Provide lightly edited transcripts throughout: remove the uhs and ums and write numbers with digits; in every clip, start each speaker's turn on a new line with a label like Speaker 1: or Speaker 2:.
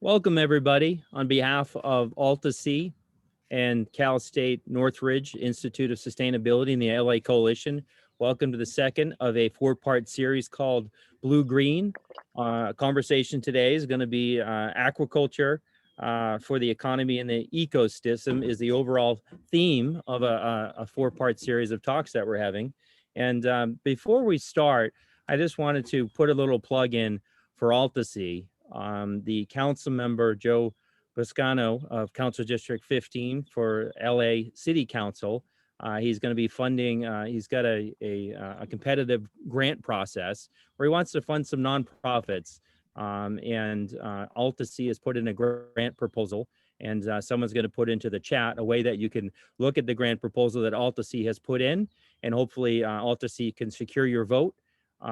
Speaker 1: Welcome, everybody. On behalf of Alta Sea and Cal State Northridge Institute of Sustainability and the LA Coalition, welcome to the second of a four-part series called Blue Green. Conversation today is going to be aquaculture for the economy and the ecosystem is the overall theme of a four-part series of talks that we're having. And before we start, I just wanted to put a little plug in for Alta Sea. The council member, Joe Boscano of Council District 15 for LA City Council. He's going to be funding, he's got a competitive grant process where he wants to fund some nonprofits. Alta Sea has put in a grant proposal, and someone's going to put into the chat a way that you can look at the grant proposal that Alta Sea has put in, and hopefully Alta Sea can secure your vote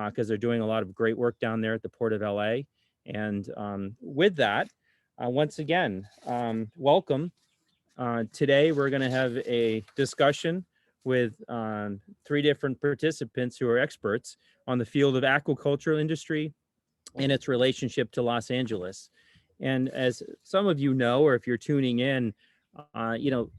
Speaker 1: because they're doing a lot of great work down there at the Port of LA. And with that, once again, welcome. Today, we're going to have a discussion with three different participants who are experts on the field of aquaculture industry and its relationship to Los Angeles. And as some of you know, or if you're tuning in, the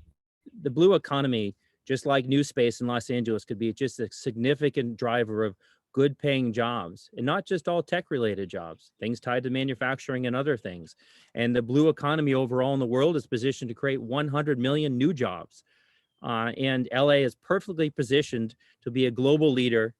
Speaker 1: blue economy, just like new space in Los Angeles, could be just a significant driver of good paying jobs, and not just all tech related jobs, things tied to manufacturing and other things. And the blue economy overall in the world is positioned to create 100 million new jobs. And LA is perfectly positioned to be a global leader.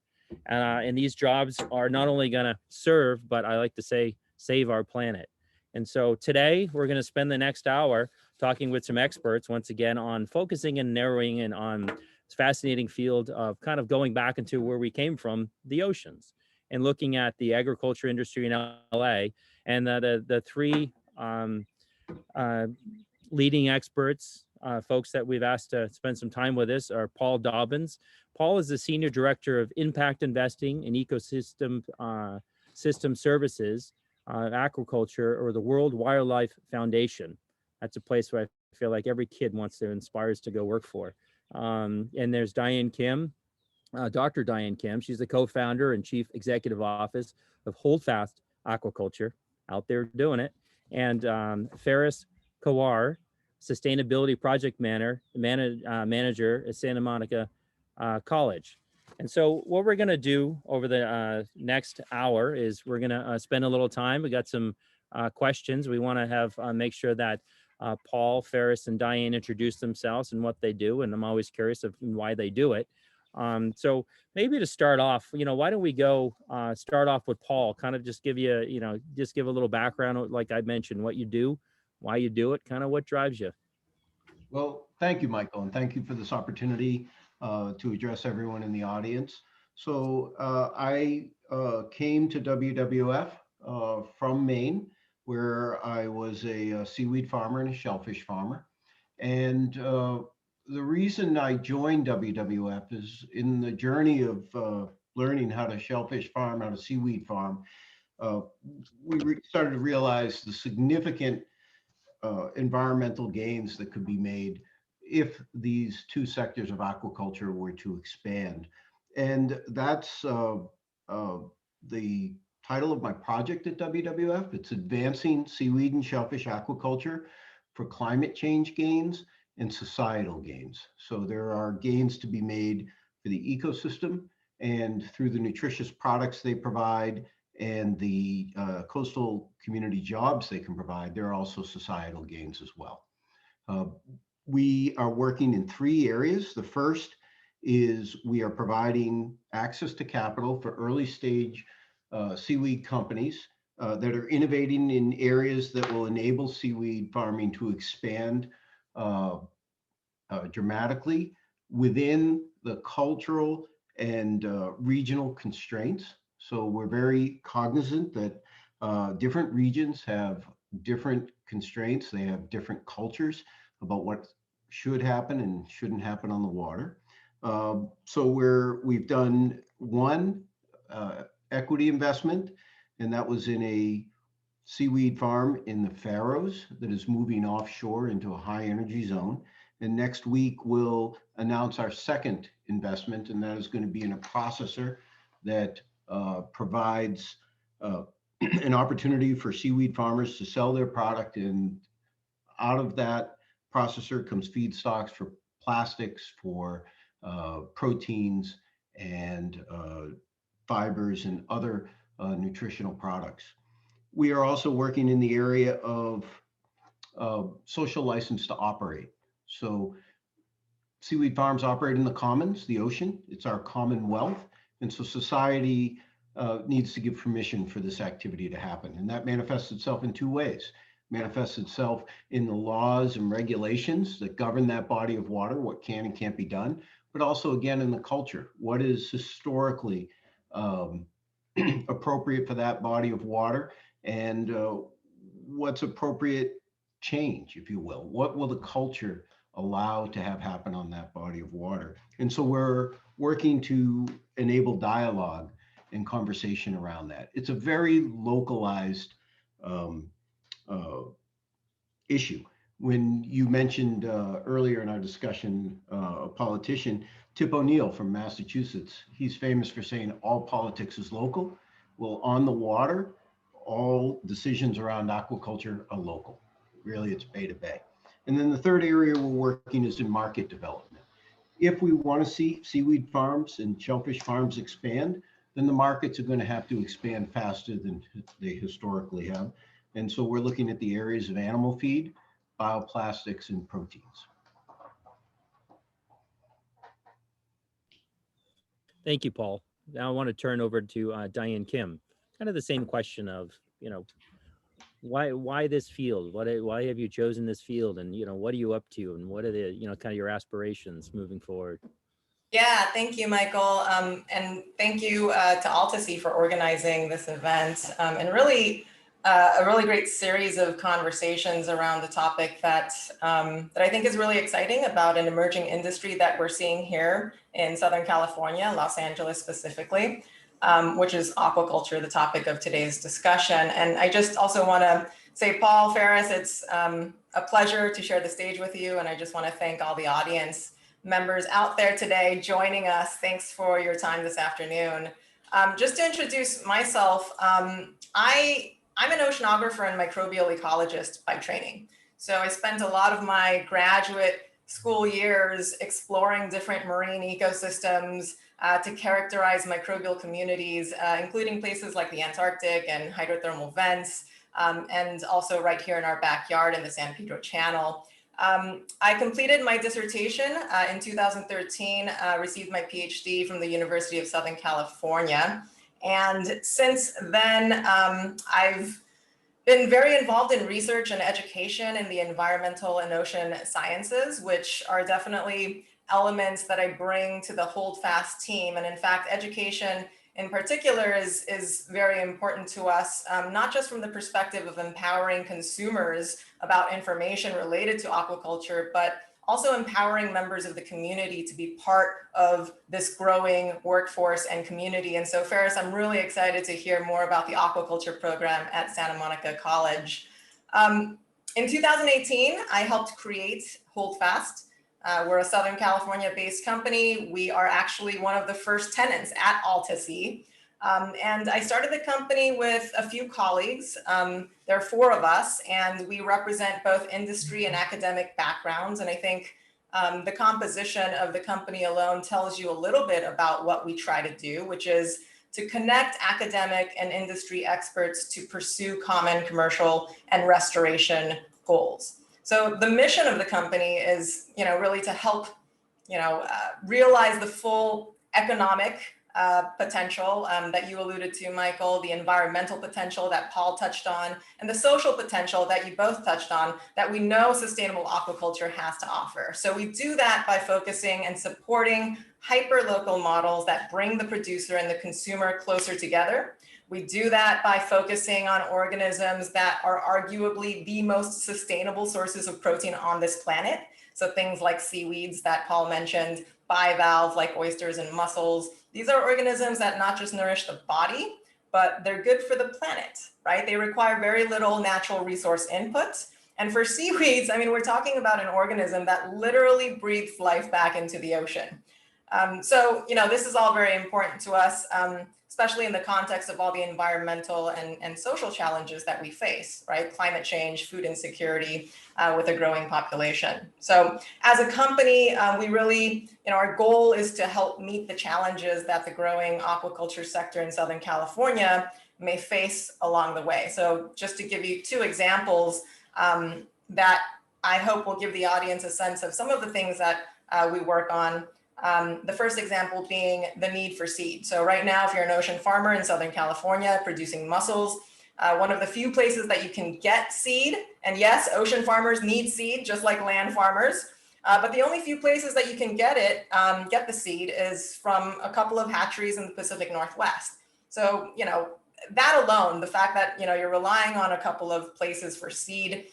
Speaker 1: And these jobs are not only going to serve, but I like to say, save our planet. And so today we're going to spend the next hour talking with some experts once again on focusing and narrowing in on this fascinating field of kind of going back into where we came from, the oceans, and looking at the agriculture industry in LA. And the three leading experts, folks that we've asked to spend some time with us, are Paul Dobbins. Paul is the Senior Director of Impact Investing and Ecosystem System Services, Aquaculture, or the World Wildlife Foundation. That's a place where I feel like every kid wants to inspires to go work for. And there's Diane Kim, Dr. Diane Kim. She's the co-founder and chief executive office of Holdfast Aquaculture, out there doing it. And Ferris Kawar, sustainability project manager at Santa Monica College. And so what we're going to do over the next hour is we're going to spend a little time. We got some questions. We want to have make sure that Paul, Ferris, and Diane introduce themselves and what they do. And I'm always curious of why they do it. So maybe to start off, why don't we go start off with Paul, kind of just give you, just give a little background, like I mentioned, what you do, why you do it, kind of what drives you.
Speaker 2: Well, thank you, Michael, and thank you for this opportunity to address everyone in the audience. So I came to WWF from Maine, where I was a seaweed farmer and a shellfish farmer. And the reason I joined WWF is in the journey of learning how to shellfish farm, how to seaweed farm, we started to realize the significant environmental gains that could be made if these two sectors of aquaculture were to expand. And that's the title of my project at WWF. It's Advancing Seaweed and Shellfish Aquaculture for Climate Change Gains and Societal Gains. So there are gains to be made for the ecosystem and through the nutritious products they provide and the coastal community jobs they can provide. There are also societal gains as well. We are working in three areas. The first is we are providing access to capital for early stage seaweed companies that are innovating in areas that will enable seaweed farming to expand dramatically within the cultural and regional constraints. So we're very cognizant that different regions have different constraints. They have different cultures about what should happen and shouldn't happen on the water. So we've done one equity investment, and that was in a seaweed farm in the Faroes that is moving offshore into a high energy zone. And next week we'll announce our second investment, and that is going to be in a processor that provides an opportunity for seaweed farmers to sell their product, and out of that processor comes feedstocks for plastics, for proteins, and fibers and other nutritional products. We are also working in the area of social license to operate. So seaweed farms operate in the commons, the ocean. It's our commonwealth. And so society needs to give permission for this activity to happen. And that manifests itself in two ways. Manifests itself in the laws and regulations that govern that body of water, what can and can't be done, but also again in the culture, what is historically appropriate for that body of water, and what's appropriate change, if you will. What will the culture allow to have happen on that body of water? And so we're working to enable dialogue and conversation around that. It's a very localized issue. When you mentioned earlier in our discussion, a politician, Tip O'Neill from Massachusetts, he's famous for saying all politics is local. Well, on the water, all decisions around aquaculture are local. Really, it's bay to bay. And then the third area we're working is in market development. If we want to see seaweed farms and shellfish farms expand, then the markets are going to have to expand faster than they historically have. And so we're looking at the areas of animal feed, bioplastics, and proteins.
Speaker 1: Thank you, Paul. Now I want to turn over to Diane Kim. Kind of the same question of, why this field? Why have you chosen this field? And, what are you up to? And what are the, kind of your aspirations moving forward?
Speaker 3: Yeah, thank you, Michael. And thank you to Altasea for organizing this event, and really a really great series of conversations around the topic that I think is really exciting about an emerging industry that we're seeing here in Southern California, Los Angeles specifically, which is aquaculture, the topic of today's discussion. And I just also want to say, Paul, Ferris, it's a pleasure to share the stage with you. And I just want to thank all the audience members out there today joining us. Thanks for your time this afternoon. Just to introduce myself, I'm an oceanographer and microbial ecologist by training. So I spent a lot of my graduate school years exploring different marine ecosystems to characterize microbial communities, including places like the Antarctic and hydrothermal vents, and also right here in our backyard in the San Pedro Channel. I completed my dissertation in 2013, received my Ph.D. from the University of Southern California. And since then, I've been very involved in research and education in the environmental and ocean sciences, which are definitely elements that I bring to the Holdfast team. And in fact, education in particular is very important to us, not just from the perspective of empowering consumers about information related to aquaculture, but also empowering members of the community to be part of this growing workforce and community. And so Ferris, I'm really excited to hear more about the aquaculture program at Santa Monica College. In 2018, I helped create Holdfast. We're a Southern California-based company. We are actually one of the first tenants at Altasea. And I started the company with a few colleagues. There are 4 of us, and we represent both industry and academic backgrounds. And I think the composition of the company alone tells you a little bit about what we try to do, which is to connect academic and industry experts to pursue common commercial and restoration goals. So the mission of the company is, really to help, realize the full economic potential that you alluded to, Michael, the environmental potential that Paul touched on, and the social potential that you both touched on that we know sustainable aquaculture has to offer. So we do that by focusing and supporting hyper-local models that bring the producer and the consumer closer together. We do that by focusing on organisms that are arguably the most sustainable sources of protein on this planet. So things like seaweeds that Paul mentioned, bivalves like oysters and mussels. These are organisms that not just nourish the body, but they're good for the planet, right? They require very little natural resource input. And for seaweeds, we're talking about an organism that literally breathes life back into the ocean. So, this is all very important to us, especially in the context of all the environmental and social challenges that we face, right? Climate change, food insecurity, with a growing population. So as a company, we really, our goal is to help meet the challenges that the growing aquaculture sector in Southern California may face along the way. So just to give you two examples that I hope will give the audience a sense of some of the things that we work on. The first example being the need for seed. So right now, if you're an ocean farmer in Southern California producing mussels, one of the few places that you can get seed, and yes, ocean farmers need seed just like land farmers, but the only few places that you can get the seed is from a couple of hatcheries in the Pacific Northwest. So, that alone, the fact that, you're relying on a couple of places for seed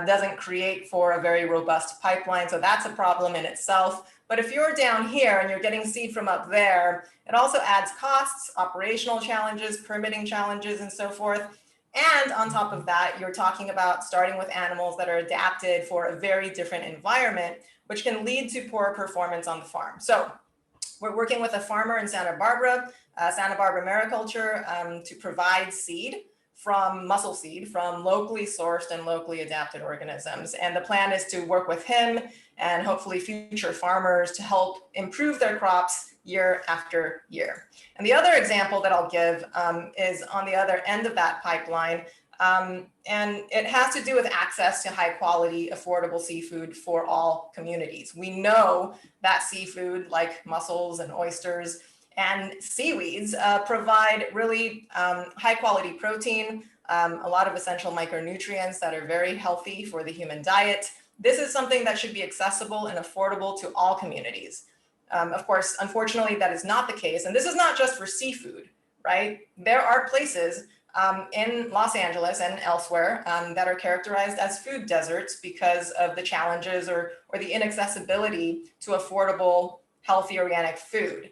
Speaker 3: doesn't create for a very robust pipeline. So that's a problem in itself. But if you're down here and you're getting seed from up there, it also adds costs, operational challenges, permitting challenges, and so forth. And on top of that, you're talking about starting with animals that are adapted for a very different environment, which can lead to poor performance on the farm. So we're working with a farmer in Santa Barbara Mariculture, to provide mussel seed from locally sourced and locally adapted organisms. And the plan is to work with him and hopefully future farmers to help improve their crops year after year. And the other example that I'll give is on the other end of that pipeline. And it has to do with access to high quality, affordable seafood for all communities. We know that seafood like mussels and oysters and seaweeds provide really high quality protein, a lot of essential micronutrients that are very healthy for the human diet. This is something that should be accessible and affordable to all communities. Of course, unfortunately, that is not the case. And this is not just for seafood, right? There are places in Los Angeles and elsewhere that are characterized as food deserts because of the challenges or the inaccessibility to affordable, healthy, organic food.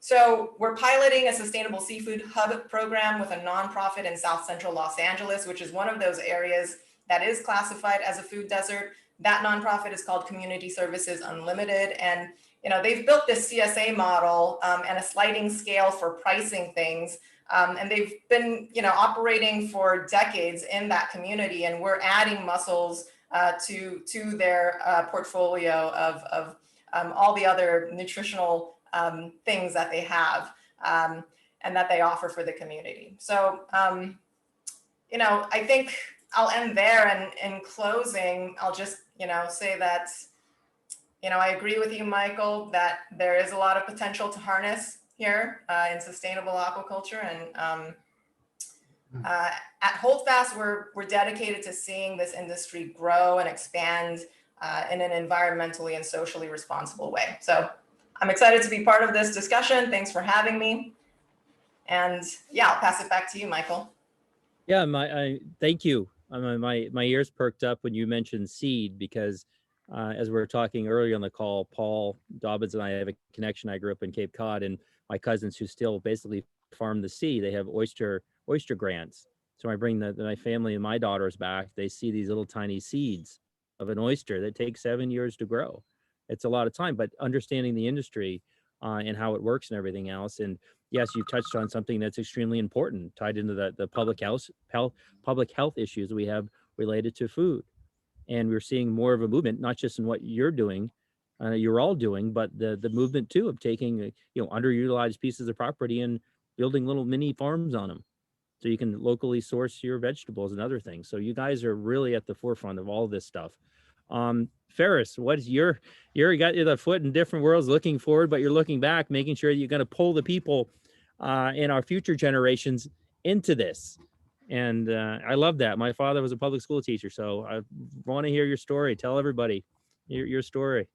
Speaker 3: So we're piloting a sustainable seafood hub program with a nonprofit in South Central Los Angeles, which is one of those areas that is classified as a food desert. That nonprofit is called Community Services Unlimited. And, they've built this CSA model and a sliding scale for pricing things. And they've been, operating for decades in that community. And we're adding mussels to their portfolio of all the other nutritional things that they have and that they offer for the community. So, I think I'll end there, and in closing, I'll just, say that, I agree with you, Michael, that there is a lot of potential to harness here in sustainable aquaculture. And at Holdfast, we're dedicated to seeing this industry grow and expand in an environmentally and socially responsible way. So I'm excited to be part of this discussion. Thanks for having me. And yeah, I'll pass it back to you, Michael.
Speaker 1: Yeah, thank you. My ears perked up when you mentioned seed, because as we were talking earlier on the call, Paul Dobbins and I have a connection. I grew up in Cape Cod, and my cousins who still basically farm the sea, they have oyster grants. So I bring my family and my daughters back. They see these little tiny seeds of an oyster that take 7 years to grow. It's a lot of time, but understanding the industry and how it works and everything else. And yes, you've touched on something that's extremely important, tied into the public health issues we have related to food. And we're seeing more of a movement, not just in what you're doing, you're all doing, but the movement too of taking underutilized pieces of property and building little mini farms on them, so you can locally source your vegetables and other things. So you guys are really at the forefront of all this stuff. Ferris, what's you got the foot in different worlds, looking forward, but you're looking back, making sure you're going to pull the people in our future generations into this. And I love that. My father was a public school teacher, so I want to hear your story. Tell everybody your story.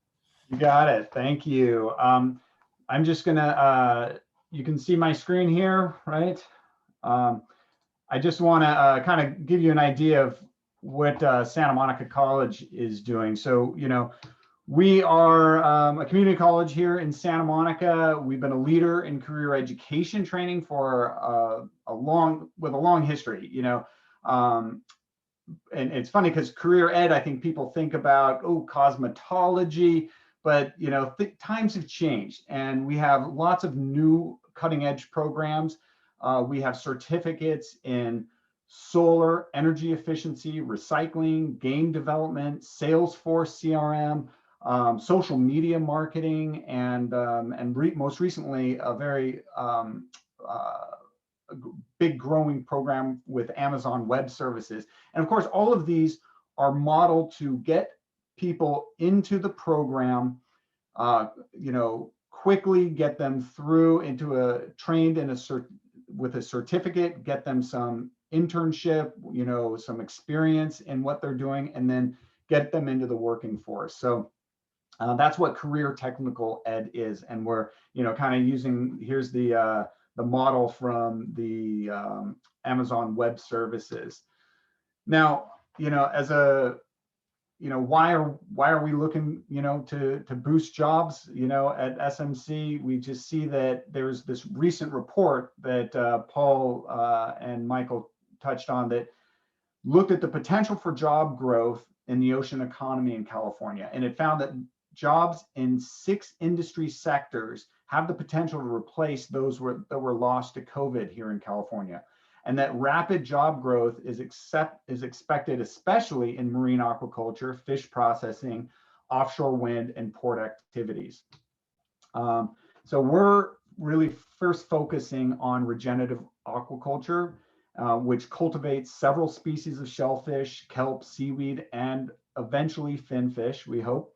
Speaker 4: You got it. Thank you. I'm just gonna, you can see my screen here, right? I just want to kind of give you an idea of what Santa Monica College is doing. So, we are a community college here in Santa Monica. We've been a leader in career education training for a long history, and it's funny because career ed, I think people think about, cosmetology, but times have changed, and we have lots of new cutting edge programs. We have certificates in solar energy efficiency, recycling, game development, Salesforce CRM, social media marketing, and most recently a very big growing program with Amazon Web Services. And of course, all of these are modeled to get people into the program, quickly get them through into trained in with a certificate, get them some internship, some experience in what they're doing, and then get them into the working force. So that's what career technical ed is. And we're, kind of using, here's the model from the Amazon Web Services. Now, as a, why are we looking, to boost jobs, at SMC? We just see that there's this recent report that Paul and Michael touched on that looked at the potential for job growth in the ocean economy in California. And it found that jobs in 6 industry sectors have the potential to replace those that were lost to COVID here in California. And that rapid job growth is expected, especially in marine aquaculture, fish processing, offshore wind, and port activities. So we're really first focusing on regenerative aquaculture, which cultivates several species of shellfish, kelp, seaweed, and eventually finfish, we hope,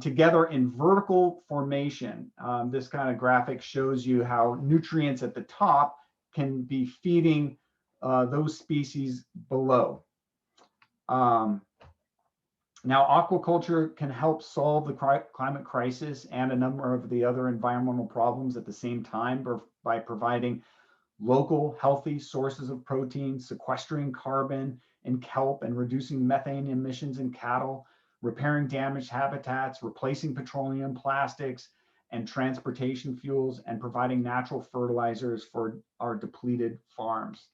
Speaker 4: together in vertical formation. This kind of graphic shows you how nutrients at the top can be feeding those species below. Now, aquaculture can help solve the climate crisis and a number of the other environmental problems at the same time by providing local, healthy sources of protein, sequestering carbon in kelp and reducing methane emissions in cattle, repairing damaged habitats, replacing petroleum, plastics, and transportation fuels, and providing natural fertilizers for our depleted farms.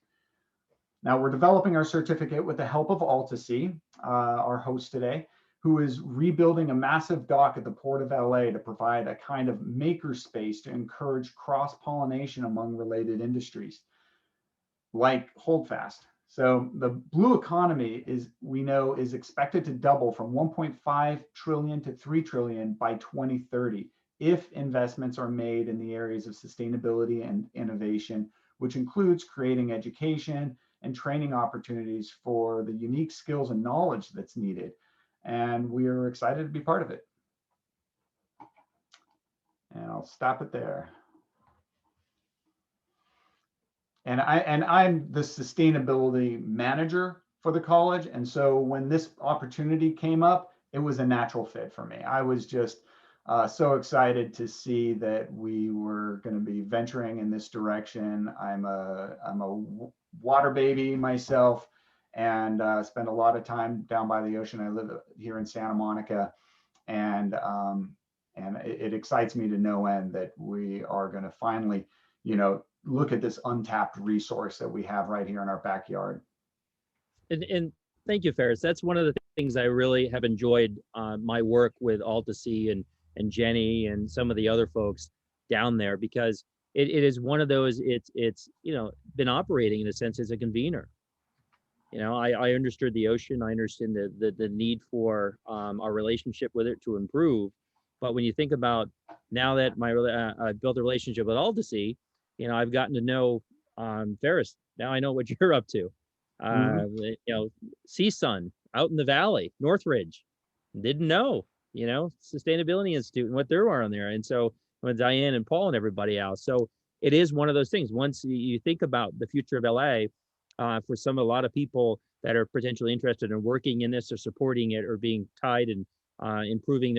Speaker 4: Now, we're developing our certificate with the help of AltaSea, our host today, who is rebuilding a massive dock at the Port of LA to provide a kind of maker space to encourage cross-pollination among related industries, like Holdfast. So the blue economy we know is expected to double from 1.5 trillion to 3 trillion by 2030 if investments are made in the areas of sustainability and innovation, which includes creating education and training opportunities for the unique skills and knowledge that's needed. And we are excited to be part of it. And I'll stop it there. And I'm the sustainability manager for the college. And so when this opportunity came up, it was a natural fit for me. I was just so excited to see that we were going to be venturing in this direction. I'm a water baby myself, and spend a lot of time down by the ocean. I live here in Santa Monica, and it excites me to no end that we are going to finally, look at this untapped resource that we have right here in our backyard.
Speaker 1: And thank you, Ferris. That's one of the things I really have enjoyed my work with AltaSea and Jenny and some of the other folks down there, because it is one of those, it's been operating in a sense as a convener. I understood the ocean. I understand the need for our relationship with it to improve. But when you think about now that I built a relationship with AltaSea, I've gotten to know Ferris. Now I know what you're up to. CSUN out in the valley, Northridge, didn't know, Sustainability Institute and what they're on there. And so with Diane and Paul and everybody else. So it is one of those things. Once you think about the future of LA, for a lot of people that are potentially interested in working in this or supporting it or being tied and improving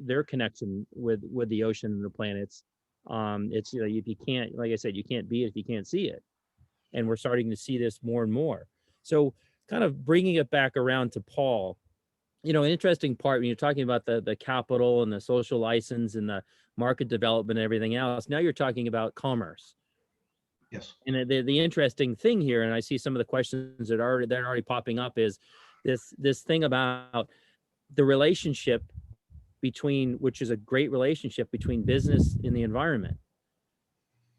Speaker 1: their connection with the ocean and the planets. It's if you can't, like I said, you can't be it if you can't see it. And we're starting to see this more and more. So kind of bringing it back around to Paul, an interesting part when you're talking about the capital and the social license and the market development and everything else. Now you're talking about commerce.
Speaker 2: Yes.
Speaker 1: And the interesting thing here, and I see some of the questions that are already popping up, is this thing about the relationship between, which is a great relationship between business and the environment.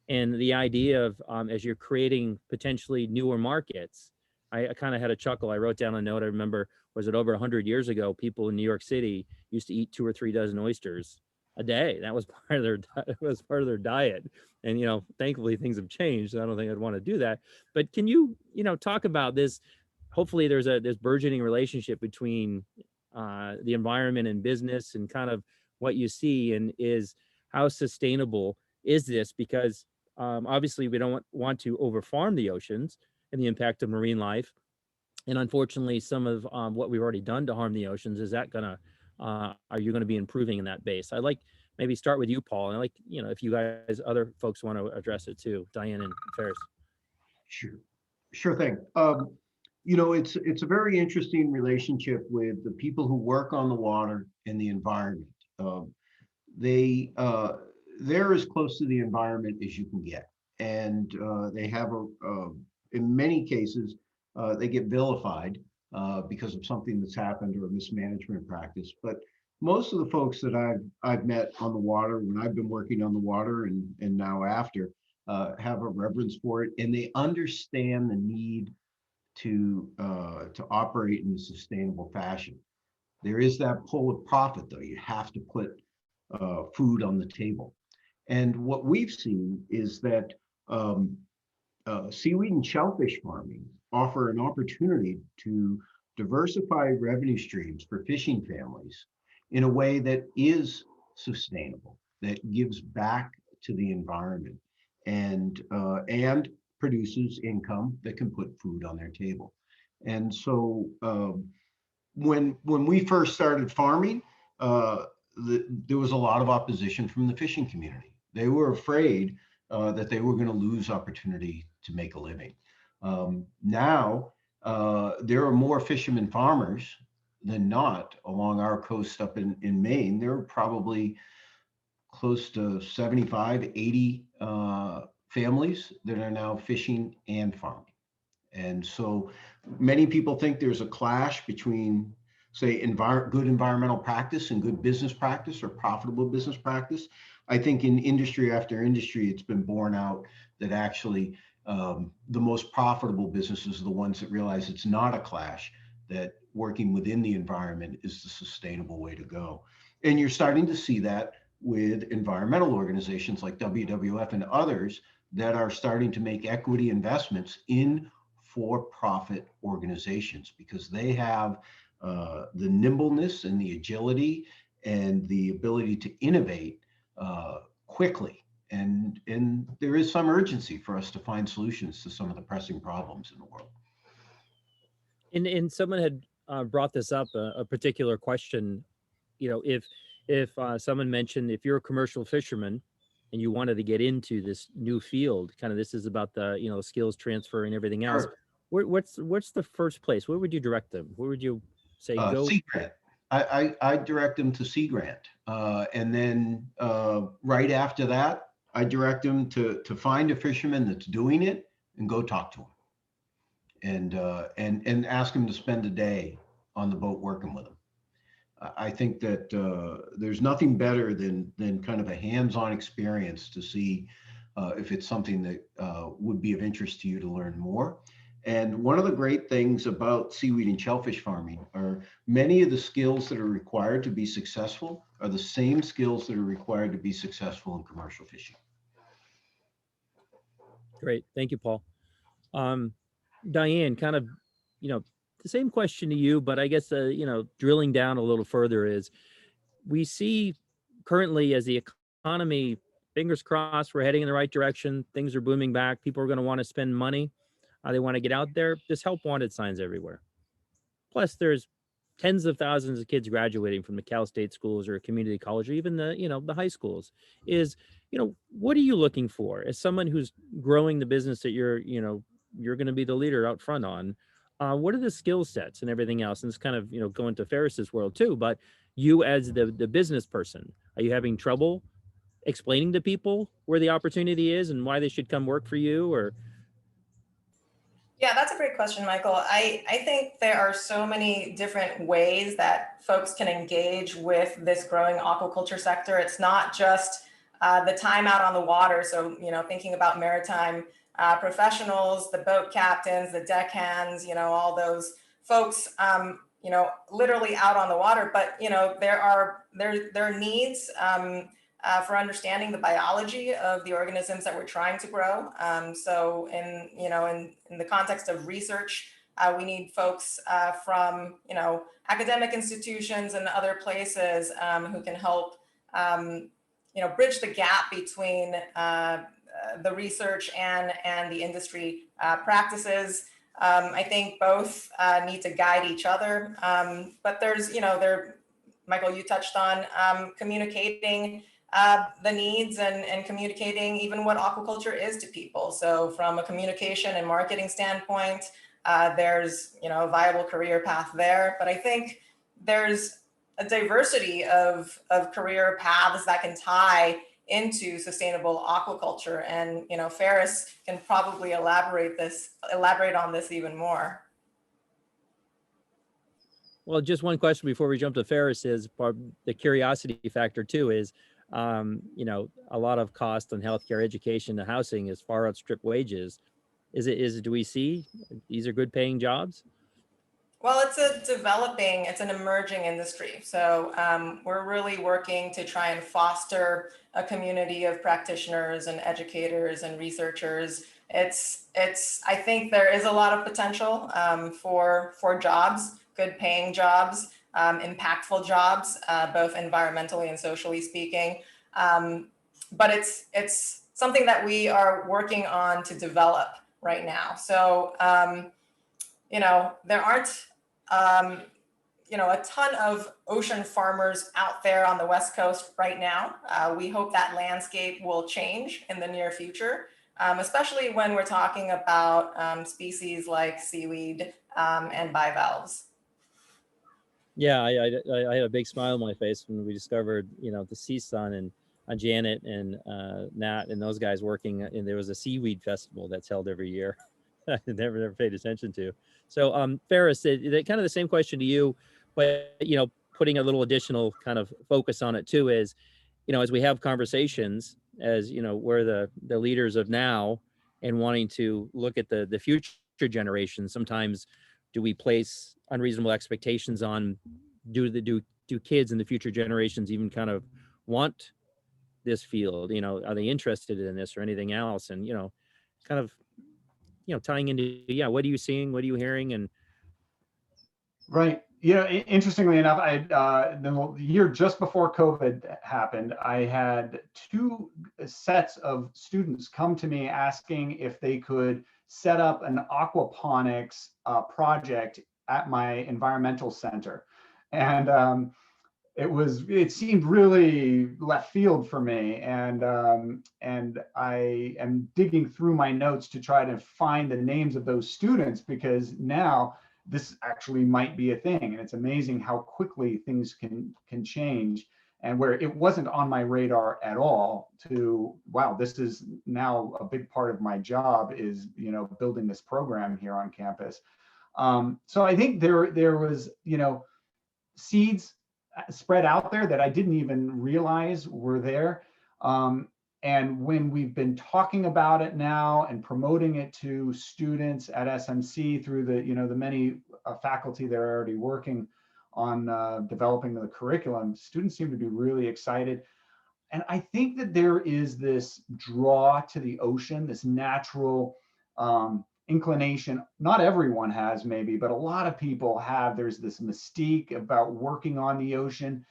Speaker 1: And the idea of, as you're creating potentially newer markets, I kind of had a chuckle. I wrote down a note. I remember, was it over 100 years ago, people in New York City used to eat 2 or 3 dozen oysters a day. That was part of their, was part of their diet. And, you know, thankfully things have changed. I don't think I'd want to do that. But can you, you know, talk about this? Hopefully there's this burgeoning relationship between the environment and business, and kind of what you see, and is how sustainable is this? Because obviously we don't want to overfarm the oceans and the impact of marine life. And unfortunately, some of what we've already done to harm the oceans, is that gonna, are you gonna be improving in that base? I'd like maybe start with you, Paul, and like, you know, if you guys, other folks want to address it too, Diane and Ferris.
Speaker 2: Sure, sure thing. You know, it's a very interesting relationship with the people who work on the water and the environment. They they're as close to the environment as you can get, and they have in many cases they get vilified because of something that's happened or a mismanagement practice. But most of the folks that I've met on the water, when I've been working on the water and now after, have a reverence for it, and they understand the need to operate in a sustainable fashion. There is that pull of profit, though. You have to put food on the table. And what we've seen is that seaweed and shellfish farming offer an opportunity to diversify revenue streams for fishing families in a way that is sustainable, that gives back to the environment, and produces income that can put food on their table. And so when we first started farming, there was a lot of opposition from the fishing community. They were afraid that they were going to lose opportunity to make a living. Now, there are more fishermen farmers than not along our coast up in Maine. There are probably close to 75, 80 families that are now fishing and farming. And so many people think there's a clash between, say, good environmental practice and good business practice, or profitable business practice. I think in industry after industry, it's been borne out that actually the most profitable businesses are the ones that realize it's not a clash, that working within the environment is the sustainable way to go. And you're starting to see that with environmental organizations like WWF and others that are starting to make equity investments in for-profit organizations, because they have the nimbleness and the agility and the ability to innovate quickly. And there is some urgency for us to find solutions to some of the pressing problems in the world.
Speaker 1: And someone had brought this up, a particular question. You know, if someone mentioned, if you're a commercial fisherman and you wanted to get into this new field, kind of, this is about the, you know, skills transfer and everything else.
Speaker 2: Sure.
Speaker 1: What's the first place? Where would you direct them? Where would you say go?
Speaker 2: Sea Grant. I direct them to Sea Grant, and then right after that, I direct them to find a fisherman that's doing it and go talk to him, and ask him to spend a day on the boat working with him. I think that there's nothing better than kind of a hands-on experience to see if it's something that would be of interest to you to learn more. And one of the great things about seaweed and shellfish farming are many of the skills that are required to be successful are the same skills that are required to be successful in commercial fishing.
Speaker 1: Great, thank you, Paul. Diane, kind of, you know, the same question to you, but I guess, you know, drilling down a little further, is we see currently, as the economy, fingers crossed, we're heading in the right direction. Things are booming back. People are going to want to spend money. They want to get out there. There's help wanted signs everywhere. Plus, there's tens of thousands of kids graduating from the Cal State schools or a community college, or even the, you know, the high schools. Is, you know, what are you looking for as someone who's growing the business that you're, you know, you're going to be the leader out front on? What are the skill sets and everything else? And it's kind of, you know, going to Ferris's world too, but you as the business person, are you having trouble explaining to people where the opportunity is and why they should come work for you? Or
Speaker 3: Yeah, that's a great question, Michael. I think there are so many different ways that folks can engage with this growing aquaculture sector. It's not just the time out on the water. So, thinking about maritime professionals, the boat captains, the deckhands, all those folks, literally out on the water. But, there are needs for understanding the biology of the organisms that we're trying to grow. So in the context of research, we need folks from, academic institutions and other places who can help, bridge the gap between the research and the industry practices. I think both need to guide each other. But there's, Michael, you touched on communicating the needs and communicating even what aquaculture is to people. So from a communication and marketing standpoint, there's a viable career path there. But I think there's a diversity of career paths that can tie into sustainable aquaculture. And Ferris can probably elaborate on this even more.
Speaker 1: Well, just one question before we jump to Ferris is the curiosity factor too is, a lot of cost on healthcare, education, and housing is far outstrip wages. Do we see these are good paying jobs?
Speaker 3: Well, it's an emerging industry. So we're really working to try and foster a community of practitioners and educators and researchers. I think there is a lot of potential for jobs, good paying jobs, impactful jobs, both environmentally and socially speaking. But it's something that we are working on to develop right now. So, there aren't, a ton of ocean farmers out there on the West Coast right now. We hope that landscape will change in the near future, especially when we're talking about species like seaweed and bivalves.
Speaker 1: Yeah, I had a big smile on my face when we discovered, the sea sun and Janet and Nat and those guys working. And there was a seaweed festival that's held every year. I never paid attention to. So, Ferris, kind of the same question to you, but putting a little additional kind of focus on it too is, as we have conversations, as we're the leaders of now, and wanting to look at the future generations. Sometimes, do we place unreasonable expectations on? Do kids in the future generations even kind of want this field? Are they interested in this or anything else? And kind of tying into what are you seeing, what are you hearing? And
Speaker 4: Right. Interestingly enough, the year just before COVID happened, I had two sets of students come to me asking if they could set up an aquaponics project at my environmental center. And it seemed really left field for me. And I am digging through my notes to try to find the names of those students, because now this actually might be a thing. And it's amazing how quickly things can change, and where it wasn't on my radar at all to, wow, this is now a big part of my job is, building this program here on campus. So I think there was, seeds spread out there that I didn't even realize were there. And when we've been talking about it now and promoting it to students at SMC through the many faculty that are already working on developing the curriculum, students seem to be really excited. And I think that there is this draw to the ocean, this natural inclination. Not everyone has, maybe, but a lot of people have. There's this mystique about working on the ocean.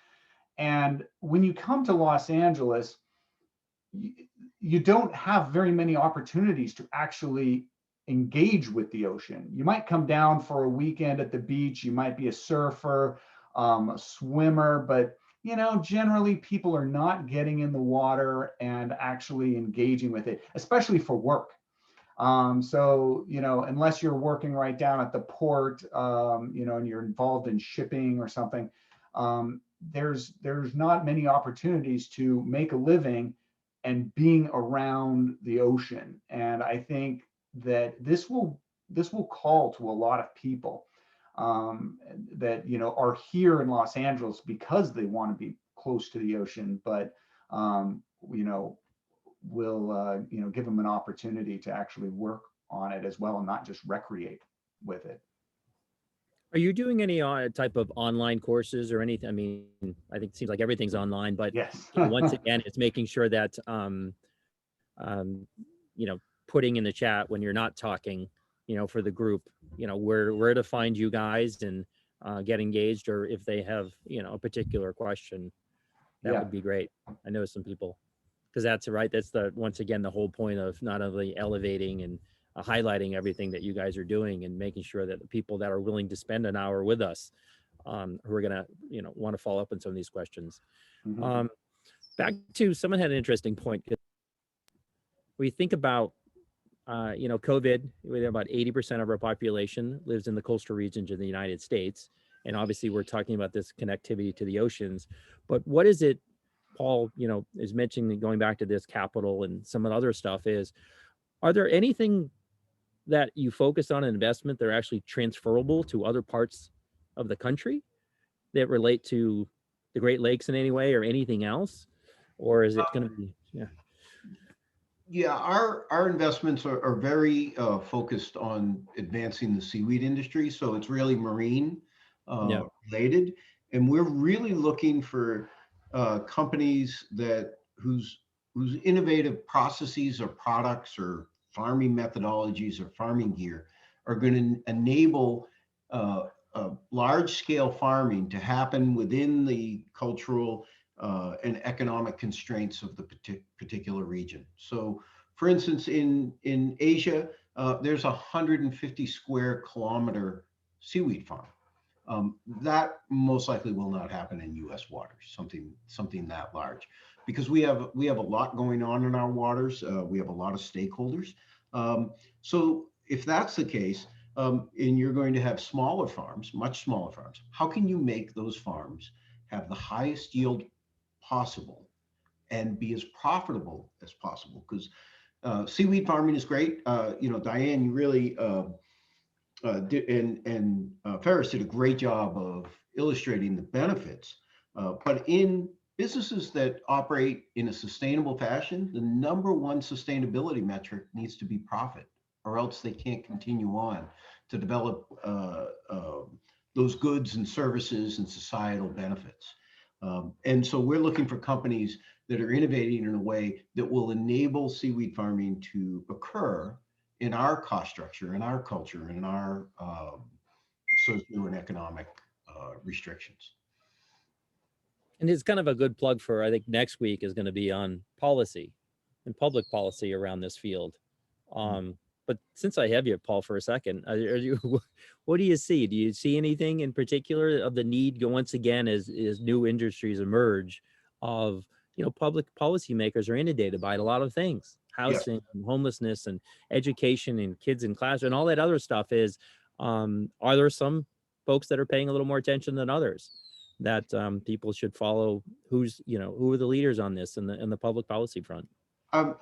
Speaker 4: And when you come to Los Angeles, you don't have very many opportunities to actually engage with the ocean. You might come down for a weekend at the beach, you might be a surfer, a swimmer, but generally people are not getting in the water and actually engaging with it, especially for work. So, unless you're working right down at the port, and you're involved in shipping or something, there's not many opportunities to make a living and being around the ocean. And I think that this will this will call to a lot of people that, you know, are here in Los Angeles because they want to be close to the ocean, but, you know, will, you know, give them an opportunity to actually work on it as well and not just recreate with it.
Speaker 1: Are you doing any type of online courses or anything? I mean, I think it seems like everything's online, but
Speaker 4: Yes.
Speaker 1: once again, it's making sure that, you know, putting in the chat when you're not talking, you know, for the group, you know, where to find you guys and get engaged, or if they have, you know, a particular question, that
Speaker 4: Yeah.
Speaker 1: would be great. I know some people, because that's right. That's the, once again, the whole point of not only elevating and highlighting everything that you guys are doing and making sure that the people that are willing to spend an hour with us, who are gonna, you know, want to follow up on some of these questions.
Speaker 4: Mhm.
Speaker 1: Back to, someone had an interesting point. We think about, you know, COVID, about 80% of our population lives in the coastal regions of the United States. And obviously we're talking about this connectivity to the oceans, but what is it, Paul, you know, is mentioning, going back to this capital and some of the other stuff, is, are there anything that you focus on in investment that are actually transferable to other parts of the country that relate to the Great Lakes in any way or anything else? Or is it going to be, yeah.
Speaker 2: Yeah, our investments are very focused on advancing the seaweed industry. So it's really marine
Speaker 1: Yeah.
Speaker 2: related. And we're really looking for companies that whose innovative processes or products or farming methodologies or farming gear are going to enable large scale farming to happen within the cultural and economic constraints of the particular region. So, for instance, in Asia, there's a 150 square kilometer seaweed farm. That most likely will not happen in U.S. waters, something that large, because we have a lot going on in our waters. We have a lot of stakeholders. So if that's the case, and you're going to have smaller farms, much smaller farms, how can you make those farms have the highest yield possible and be as profitable as possible? Because seaweed farming is great. You know, Diane, you really Ferris did a great job of illustrating the benefits. But in businesses that operate in a sustainable fashion, the number one sustainability metric needs to be profit, or else they can't continue on to develop those goods and services and societal benefits. And so we're looking for companies that are innovating in a way that will enable seaweed farming to occur in our cost structure, in our culture, and in our socio and economic restrictions.
Speaker 1: And it's kind of a good plug for, I think next week is going to be on policy and public policy around this field. But since I have you, Paul, for a second, what do you see? Do you see anything in particular of the need, once again, as new industries emerge, of, you know, public policymakers are inundated by a lot of things, housing, and homelessness, and education, and kids in class, and all that other stuff is, are there some folks that are paying a little more attention than others that people should follow? Who's, you know, who are the leaders on this in the public policy front?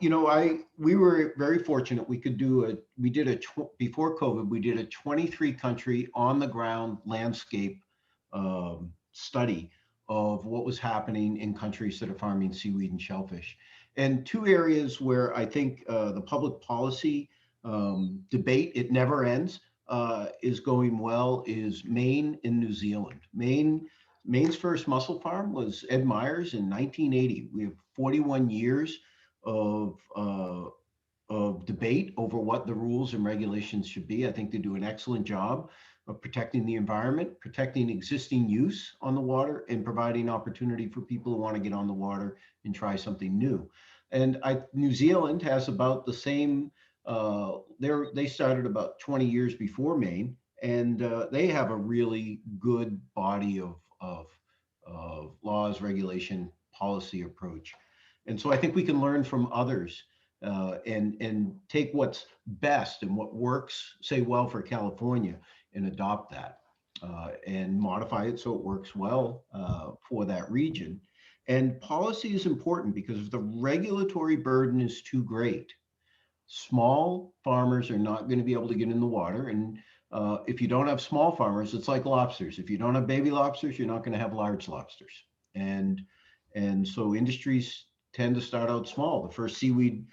Speaker 2: You know, we were very fortunate. We could do before COVID, we did a 23 country on the ground landscape study of what was happening in countries that are farming seaweed and shellfish. And two areas where I think the public policy debate, it never ends, is going well, is Maine and New Zealand. Maine's first mussel farm was Ed Myers in 1980. We have 41 years of debate over what the rules and regulations should be. I think they do an excellent job of protecting the environment, protecting existing use on the water, and providing opportunity for people who want to get on the water and try something new. And New Zealand has about the same, they started about 20 years before Maine, and they have a really good body of laws, regulation, policy approach. And so I think we can learn from others and take what's best and what works, say, well for California, and adopt that and modify it so it works well for that region. And policy is important, because if the regulatory burden is too great, Small farmers are not going to be able to get in the water. And if you don't have small farmers, it's like lobsters. If you don't have baby lobsters, you're not going to have large lobsters. And so industries tend to start out small. The first seaweed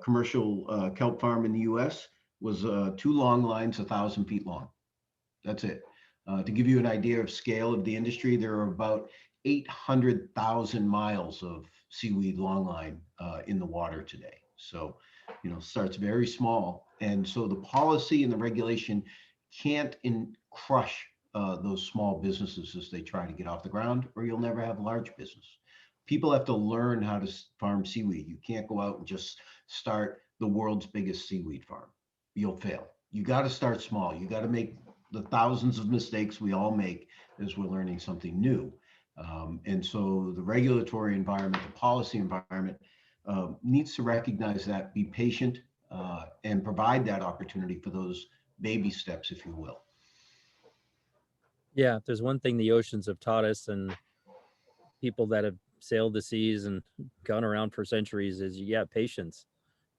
Speaker 2: commercial kelp farm in the U.S. was 2 long lines, 1,000 feet long. That's it. To give you an idea of scale of the industry, there are about 800,000 miles of seaweed longline in the water today. So, starts very small. And so the policy and the regulation can't crush those small businesses as they try to get off the ground, or you'll never have large business. People have to learn how to farm seaweed. You can't go out and just start the world's biggest seaweed farm. You'll fail. You got to start small. You got to make the thousands of mistakes we all make as we're learning something new. And so the regulatory environment, the policy environment needs to recognize that, be patient, and provide that opportunity for those baby steps, if you will.
Speaker 1: Yeah, if there's one thing the oceans have taught us, and people that have sailed the seas and gone around for centuries, is you got patience.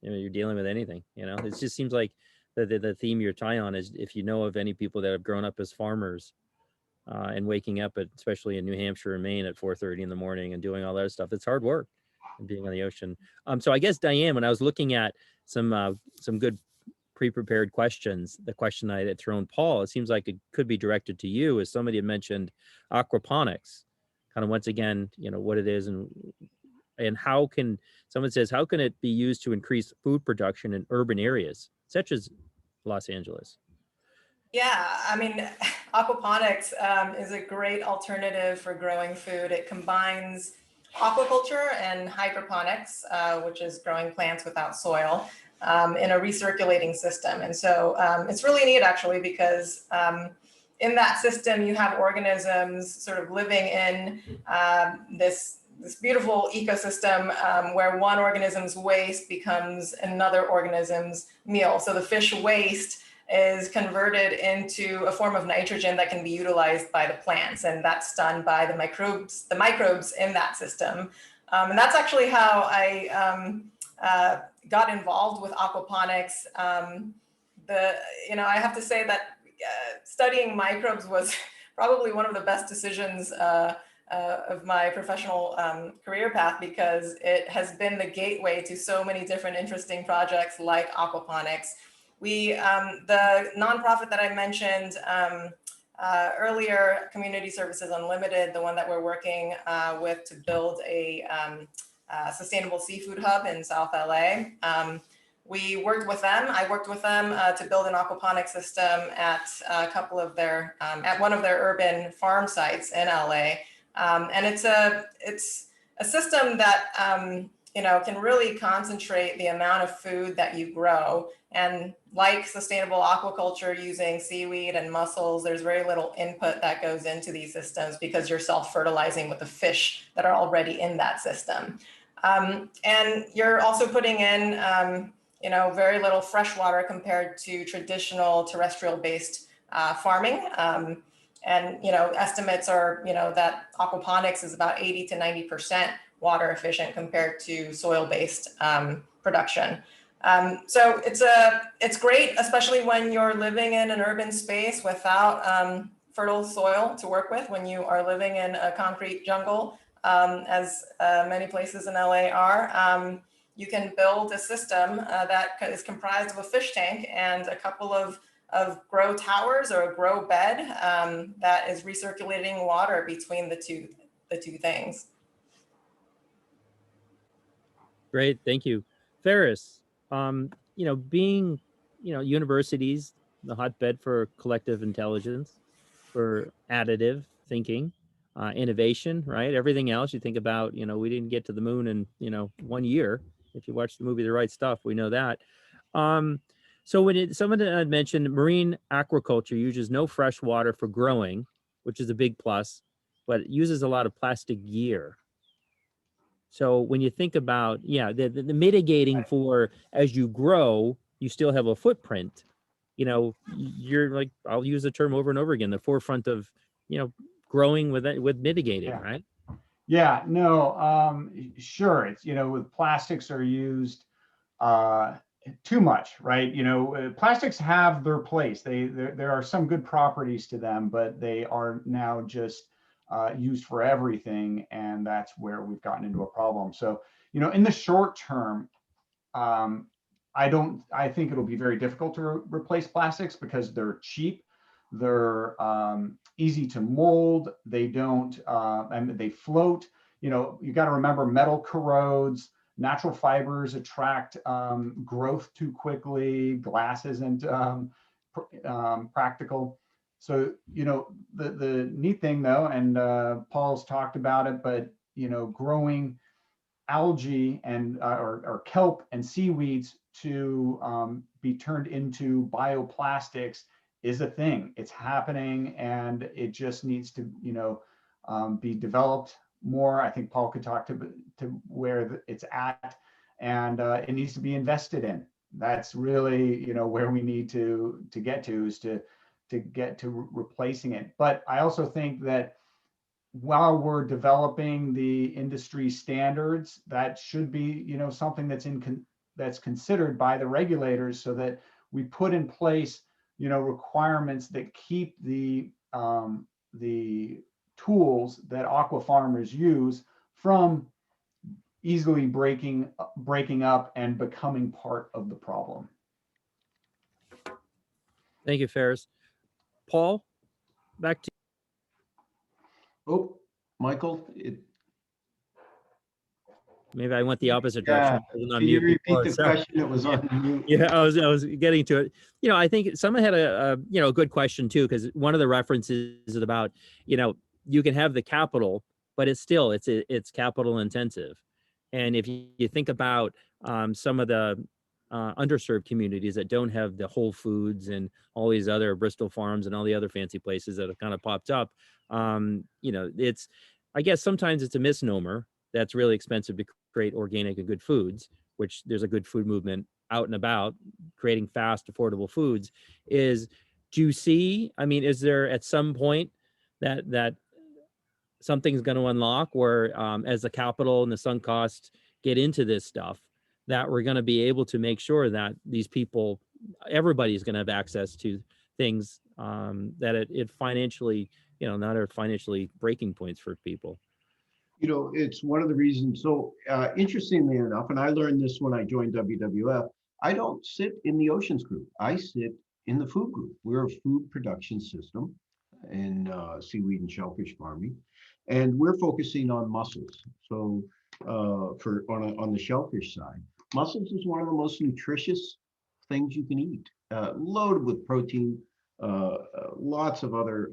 Speaker 1: You're dealing with anything. It just seems like the theme you're tying on is, if you know of any people that have grown up as farmers and waking up especially in New Hampshire and Maine at 4:30 in the morning and doing all that stuff, it's hard work and being on the ocean. So I guess, Diane, when I was looking at some good pre-prepared questions, the question I had thrown Paul, it seems like it could be directed to you, as somebody had mentioned aquaponics, kind of once again, what it is and how can, someone says, how can it be used to increase food production in urban areas such as Los Angeles?
Speaker 3: Yeah, I mean, aquaponics is a great alternative for growing food. It combines aquaculture and hydroponics, which is growing plants without soil, in a recirculating system. And so it's really neat, actually, because in that system, you have organisms sort of living in this beautiful ecosystem where one organism's waste becomes another organism's meal. So the fish waste is converted into a form of nitrogen that can be utilized by the plants, and that's done by the microbes in that system. And that's actually how I got involved with aquaponics. I have to say that studying microbes was probably one of the best decisions of my professional career path, because it has been the gateway to so many different interesting projects like aquaponics. The nonprofit that I mentioned earlier, Community Services Unlimited, the one that we're working with to build a sustainable seafood hub in South LA. We worked with them. I worked with them to build an aquaponic system at at one of their urban farm sites in LA. And it's a system that can really concentrate the amount of food that you grow. And like sustainable aquaculture using seaweed and mussels, there's very little input that goes into these systems because you're self-fertilizing with the fish that are already in that system. And you're also putting in, very little fresh water compared to traditional terrestrial-based farming. And estimates are that aquaponics is about 80 to 90% water efficient compared to soil-based production. So it's great, especially when you're living in an urban space without fertile soil to work with, when you are living in a concrete jungle, as many places in LA are. You can build a system that is comprised of a fish tank and a couple of grow towers or a grow bed that is recirculating water between the two things.
Speaker 1: Great, thank you. Ferris, being, universities, the hotbed for collective intelligence, for additive thinking, innovation, right? Everything else you think about, we didn't get to the moon in, 1 year. If you watch the movie The Right Stuff, we know that. So when someone had mentioned marine aquaculture uses no fresh water for growing, which is a big plus, but it uses a lot of plastic gear. So when you think about, the mitigating for, as you grow, you still have a footprint, you're like, I'll use the term over and over again, the forefront of, growing with mitigating, right?
Speaker 4: Yeah, no, sure. It's, with plastics are used too much, right? You know, plastics have their place. There are some good properties to them, but they are now just used for everything, and that's where we've gotten into a problem. So, you know, in the short term, I think it'll be very difficult to replace plastics because they're cheap, they're easy to mold, they don't, and they float. You know, you got to remember metal corrodes, natural fibers attract growth too quickly, glass isn't practical. So, you know, the neat thing though, and Paul's talked about it, but, you know, growing algae and or kelp and seaweeds to be turned into bioplastics is a thing. It's happening, and it just needs to, you know, be developed more. I think Paul could talk to where it's at, and it needs to be invested in. That's really, you know, where we need to get to, is to get to replacing it. But I also think that while we're developing the industry standards, that should be, you know, something that's considered by the regulators, so that we put in place, you know, requirements that keep the tools that aqua farmers use from easily breaking up and becoming part of the problem.
Speaker 1: Thank you, Ferris. Paul, back to you.
Speaker 2: Oh, Michael,
Speaker 1: Maybe I went the opposite
Speaker 2: yeah.
Speaker 1: direction. I wasn't on
Speaker 2: Can you
Speaker 1: mute
Speaker 2: repeat
Speaker 1: before,
Speaker 2: the
Speaker 1: so-
Speaker 2: question? It was
Speaker 1: Yeah.
Speaker 2: on mute.
Speaker 1: Yeah, I was getting to it. You know, I think someone had a you know, good question too, because one of the references is about, you know, you can have the capital, but it's still it's capital intensive. And if you think about some of the underserved communities that don't have the Whole Foods and all these other Bristol Farms and all the other fancy places that have kind of popped up, you know, it's, I guess sometimes it's a misnomer that's really expensive to create organic and good foods, which there's a good food movement out and about creating fast, affordable foods. Do you see, I mean, is there at some point that something's going to unlock where as the capital and the sunk costs get into this stuff, that we're going to be able to make sure that these people, everybody's going to have access to things that it financially, you know, not are financially breaking points for people?
Speaker 2: You know, it's one of the reasons. So interestingly enough, and I learned this when I joined WWF, I don't sit in the oceans group. I sit in the food group. We're a food production system in seaweed and shellfish farming, and we're focusing on mussels. So on the shellfish side, mussels is one of the most nutritious things you can eat, loaded with protein, lots of other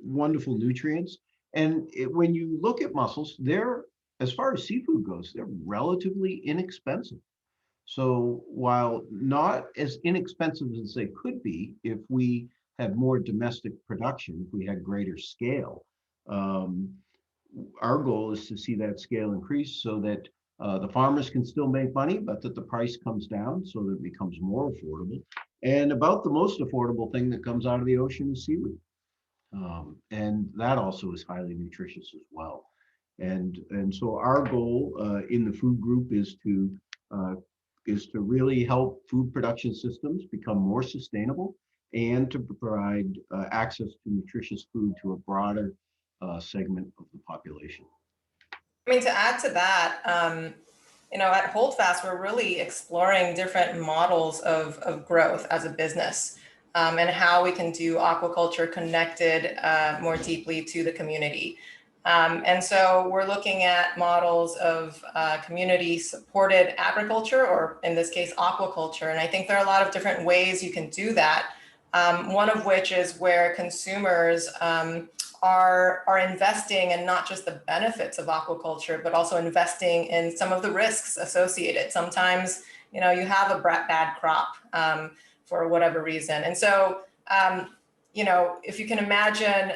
Speaker 2: wonderful nutrients. And when you look at mussels, they're, as far as seafood goes, they're relatively inexpensive. So while not as inexpensive as they could be if we had more domestic production, if we had greater scale, our goal is to see that scale increase so that the farmers can still make money, but that the price comes down so that it becomes more affordable. And about the most affordable thing that comes out of the ocean is seaweed. And that also is highly nutritious as well. And so our goal in the food group is to really help food production systems become more sustainable and to provide access to nutritious food to a broader segment of the population.
Speaker 3: I mean, to add to that, you know, at Holdfast, we're really exploring different models of growth as a business. And how we can do aquaculture connected more deeply to the community. And so we're looking at models of community supported agriculture, or in this case, aquaculture. And I think there are a lot of different ways you can do that. One of which is where consumers are investing in not just the benefits of aquaculture, but also investing in some of the risks associated. Sometimes, you know, you have a bad crop. For whatever reason. And so, you know, if you can imagine,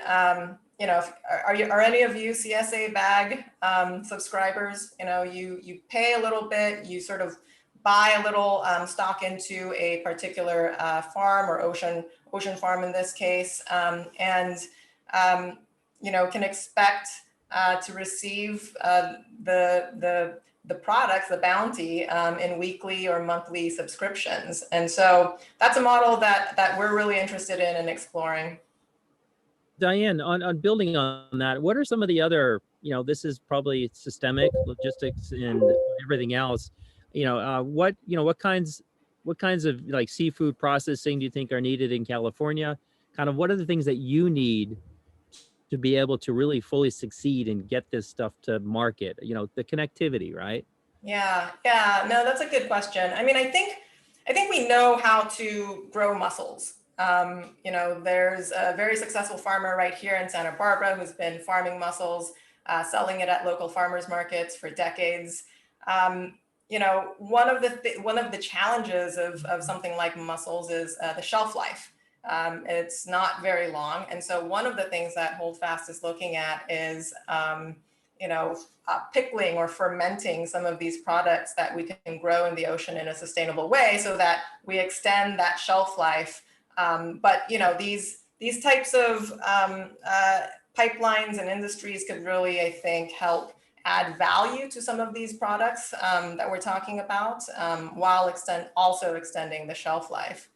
Speaker 3: you know, are any of you CSA bag subscribers? You know, you pay a little bit, you sort of buy a little stock into a particular farm or ocean farm in this case, and you know, can expect to receive the the products, the bounty, in weekly or monthly subscriptions. And so that's a model that we're really interested in and exploring.
Speaker 1: Diane, on building on that, what are some of the other, this is probably systemic logistics and everything else, what kinds of like seafood processing do you think are needed in California? Kind of what are the things that you need to be able to really fully succeed and get this stuff to market, the connectivity, right?
Speaker 3: Yeah, no, that's a good question. I mean, I think we know how to grow mussels. There's a very successful farmer right here in Santa Barbara who's been farming mussels, selling it at local farmers markets for decades. One of the challenges of something like mussels is the shelf life. It's not very long. And so one of the things that Holdfast is looking at is, pickling or fermenting some of these products that we can grow in the ocean in a sustainable way so that we extend that shelf life. But these types of pipelines and industries could really, I think, help add value to some of these products that we're talking about, while also extending the shelf life.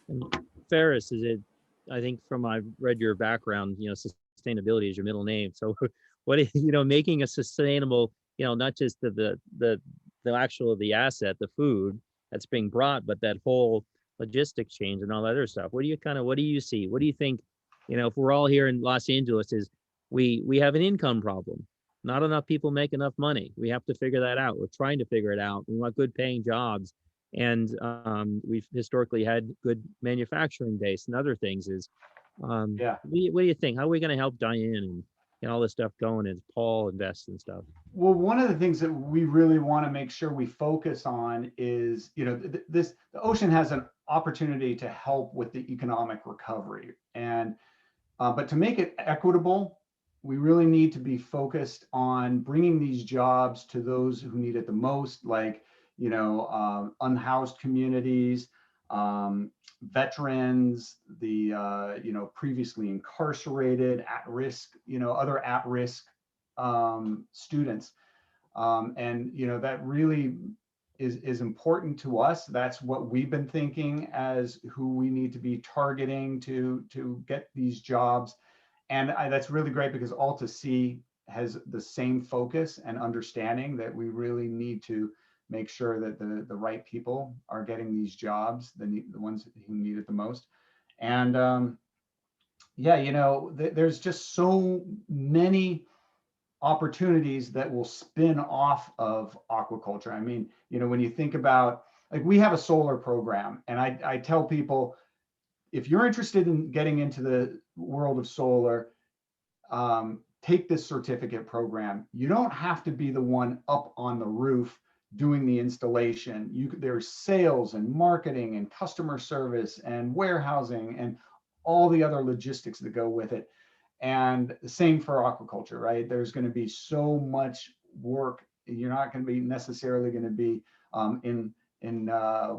Speaker 1: And Ferris, I think I've read your background, sustainability is your middle name. So what, making a sustainable, not just the actual, the asset, the food that's being brought, but that whole logistics change and all that other stuff. What do you see? What do you think, if we're all here in Los Angeles, is we have an income problem. Not enough people make enough money. We have to figure that out. We're trying to figure it out. We want good paying jobs. And we've historically had good manufacturing base and other things. What do you think? How are we going to help Diane and get all this stuff going as Paul invests and stuff?
Speaker 4: Well, one of the things that we really want to make sure we focus on is, the ocean has an opportunity to help with the economic recovery, and but to make it equitable, we really need to be focused on bringing these jobs to those who need it the most, like unhoused communities, veterans, the previously incarcerated, at risk, other at risk students, and that really is important to us. That's what we've been thinking as who we need to be targeting to get these jobs, and that's really great because Alta Sea has the same focus and understanding that we really need to make sure that the right people are getting these jobs, the ones who need it the most. And there's just so many opportunities that will spin off of aquaculture. I mean, when you think about, like, we have a solar program, and I tell people, if you're interested in getting into the world of solar, take this certificate program. You don't have to be the one up on the roof doing the installation. There's sales and marketing and customer service and warehousing and all the other logistics that go with it. And the same for aquaculture, right? There's going to be so much work. You're not going to be necessarily going to be in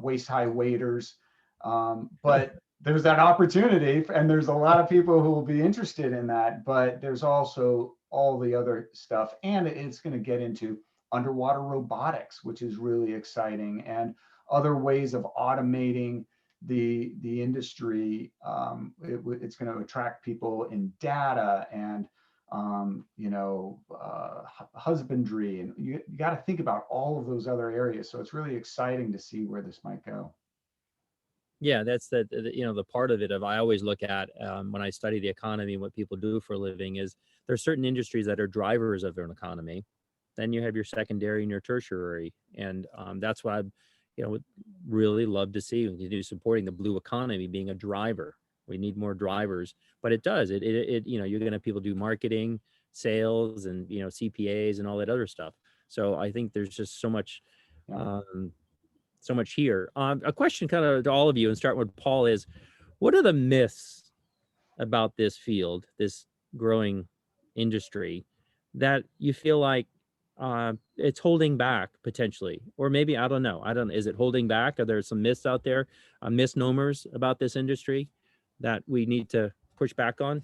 Speaker 4: waist-high waders, but there's that opportunity, and there's a lot of people who will be interested in that. But there's also all the other stuff, and it's going to get into underwater robotics, which is really exciting, and other ways of automating the industry. It's going to attract people in data and husbandry, and you got to think about all of those other areas. So it's really exciting to see where this might go.
Speaker 1: Yeah, that's the part of it I always look at when I study the economy and what people do for a living is there's certain industries that are drivers of an economy. Then you have your secondary and your tertiary. And that's what I would really love to see when you do supporting the blue economy being a driver. We need more drivers, but it does. You're going to have people do marketing, sales, and CPAs and all that other stuff. So I think there's just so much here. A question kind of to all of you, and start with Paul, is what are the myths about this field, this growing industry, that you feel like it's holding back potentially? Or maybe, I don't know, is it holding back? Are there some myths out there, misnomers about this industry that we need to push back on?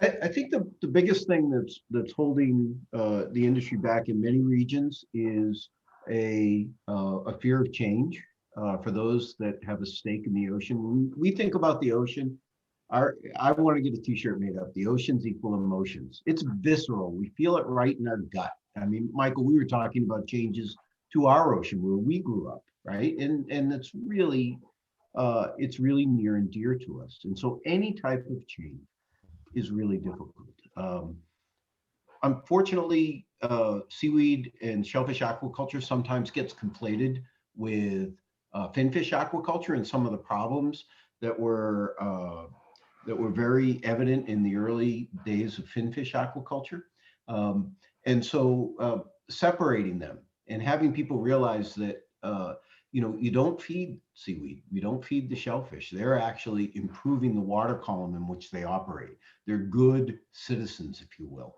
Speaker 2: I think the biggest thing that's holding the industry back in many regions is a fear of change for those that have a stake in the ocean. When we think about the ocean, I want to get a T-shirt made up. The ocean's equal emotions. It's visceral. We feel it right in our gut. I mean, Michael, we were talking about changes to our ocean where we grew up, right? And it's really near and dear to us. And so any type of change is really difficult. Unfortunately, seaweed and shellfish aquaculture sometimes gets conflated with finfish aquaculture, and some of the problems that were very evident in the early days of finfish aquaculture. And so separating them and having people realize that you don't feed seaweed, you don't feed the shellfish. They're actually improving the water column in which they operate. They're good citizens, if you will,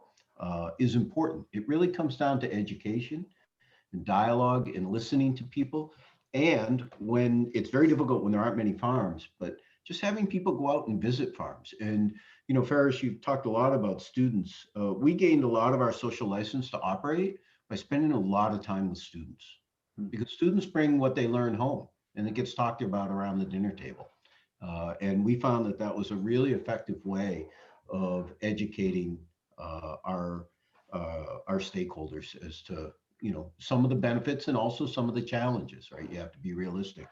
Speaker 2: is important. It really comes down to education and dialogue and listening to people. And when it's very difficult when there aren't many farms, but just having people go out and visit farms. And, Ferris, you've talked a lot about students. We gained a lot of our social license to operate by spending a lot of time with students, because students bring what they learn home and it gets talked about around the dinner table. And we found that that was a really effective way of educating our stakeholders as to, some of the benefits and also some of the challenges, right? You have to be realistic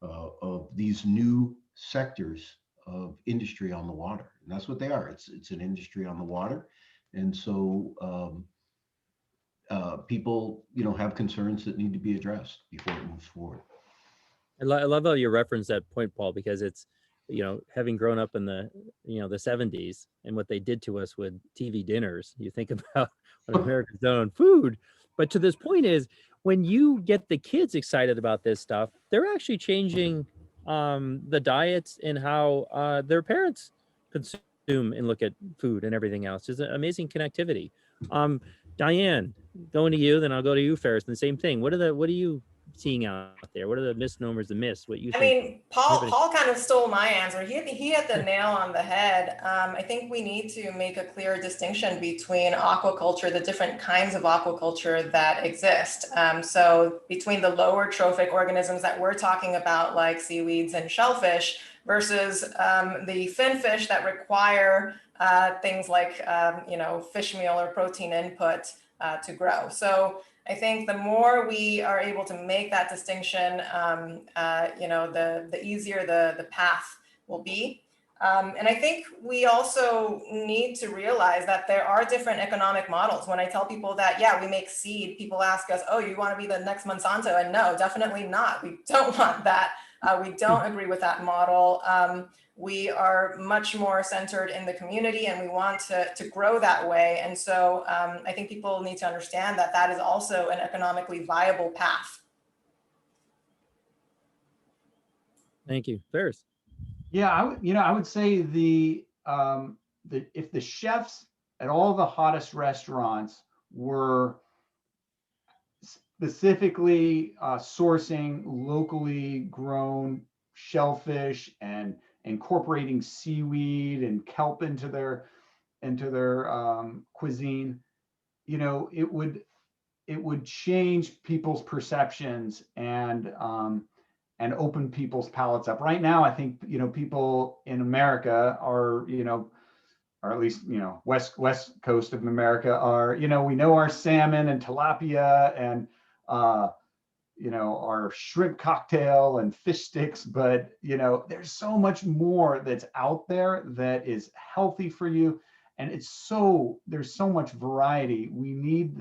Speaker 2: of these new sectors of industry on the water. And that's what they are. It's an industry on the water. And so people, have concerns that need to be addressed before it moves forward.
Speaker 1: I love how you reference that point, Paul, because it's, having grown up in the, the 70s and what they did to us with TV dinners, you think about what America's done on food. But to this point is, when you get the kids excited about this stuff, they're actually changing the diets and how their parents consume and look at food and everything else. It's an amazing connectivity. Diane, going to you, then I'll go to you, Ferris. And the same thing. What are you seeing out there? What are the misnomers, the myths? What you
Speaker 3: I
Speaker 1: think?
Speaker 3: mean, Paul kind of stole my answer. He hit the nail on the head. I think we need to make a clear distinction between aquaculture, the different kinds of aquaculture that exist. So between the lower trophic organisms that we're talking about, like seaweeds and shellfish, versus the finfish that require things like fish meal or protein input to grow. So I think the more we are able to make that distinction, the easier the path will be. And I think we also need to realize that there are different economic models. When I tell people that, yeah, we make seed, people ask us, oh, you want to be the next Monsanto? And no, definitely not. We don't want that. We don't agree with that model. We are much more centered in the community and we want to grow that way. And so I think people need to understand that that is also an economically viable path.
Speaker 1: Thank you. Ferris.
Speaker 4: Yeah, I would say if the chefs at all the hottest restaurants were specifically sourcing locally grown shellfish and incorporating seaweed and kelp into their cuisine, it would change people's perceptions and open people's palates up. Right now, I think people in America are or at least west coast of America are we know our salmon and tilapia and our shrimp cocktail and fish sticks, but there's so much more that's out there that is healthy for you, and there's so much variety. We need